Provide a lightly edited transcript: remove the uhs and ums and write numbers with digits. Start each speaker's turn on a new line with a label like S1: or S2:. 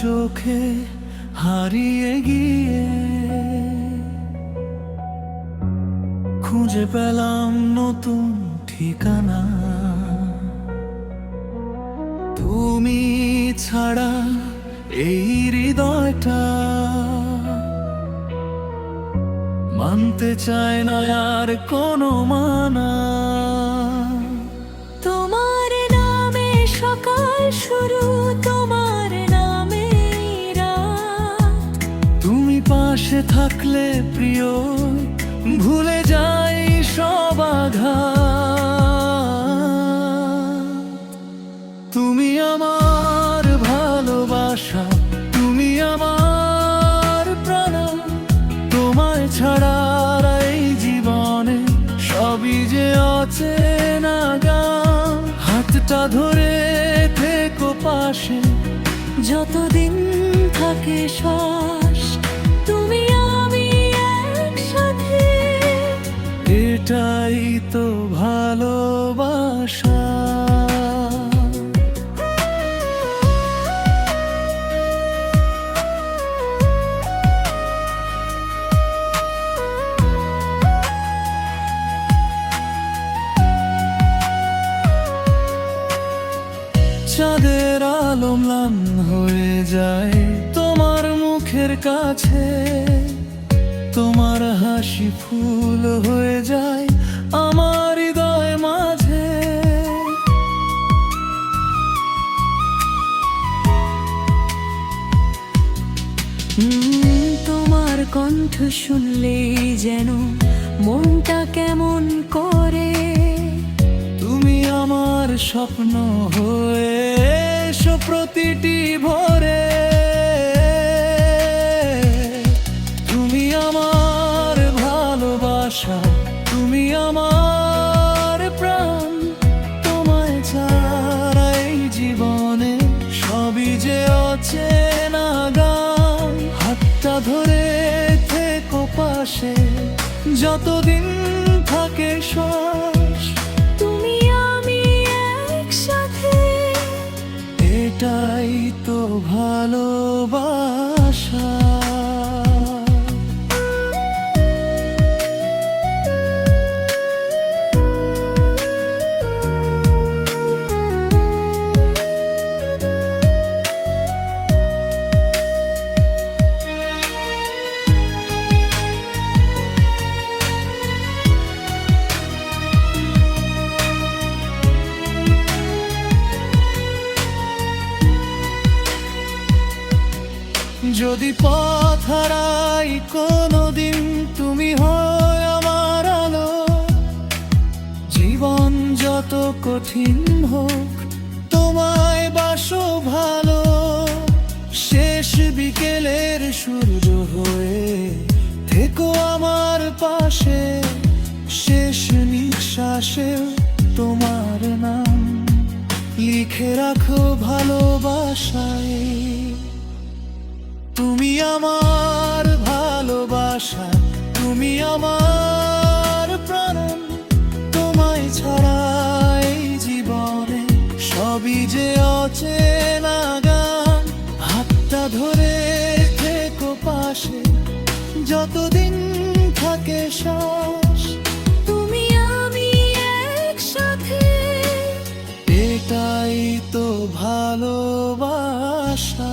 S1: চোখে হারিয়ে গিয়ে খুঁজে পেলাম নতুন ঠিকানা। তুমি ছাড়া এই হৃদয়টা মানতে চায় না আর কোনো মানা।
S2: তোমার নামে সকাল শুরু, তোমার নামে রাত।
S1: তুমি পাশে থাকলে প্রিয় ভুলে যাই সব আঘাত। তুমি আমার ভালোবাসা, তুমি আমার প্রাণ। তোমায় ছাড়া এই জীবনে সবই যে অচেনা গান। হাতটা ধরে থেকো পাশে
S2: যতদিন থাকে শ্বাস, তুমি আমি একসাথে।
S1: এটাই তো ভালোবাসা। চাঁদের আলো ম্লান হয়ে যায় তোমার মুখের কাছে। তোমার হাসি ফুল হয়ে যায় আমার হৃদয় মাঝে।
S2: তোমার কণ্ঠ শুনলেই যেন মনটা কেমন করে।
S1: তুমি আমার স্বপ্ন হয়ে এসো প্রতিটি ভোরে। তুমি আমার ভালোবাসা, তুমি আমার প্রাণ। তোমায় ছাড়া এই জীবনে সবই যে অচেনা গান। হাতটা ধরে থেকো পাশে যতদিন থাকে শ্বাস।
S2: তুমি আমি একসাথে,
S1: এটাই তো ভালোবাসা। যদি পথ হারাই কোনোদিন, তুমি হয় আমার আলো। জীবন যত কঠিন হোক তোমায় বাসো ভালো। শেষ বিকেলের সূর্য হয়ে থেকো আমার পাশে। শেষ নিঃশ্বাসে তোমার নাম লিখে রাখো ভালোবাসায়। তুমি আমার ভালোবাসা, তুমি আমার প্রাণ। তোমায় ছাড়া এই জীবনে সবই যে অচেনা গান। হাতটা ধরে থেকো পাশে যতদিন থাকে শ্বাস।
S2: তুমি আমি একসাথে,
S1: এটাই তো ভালোবাসা।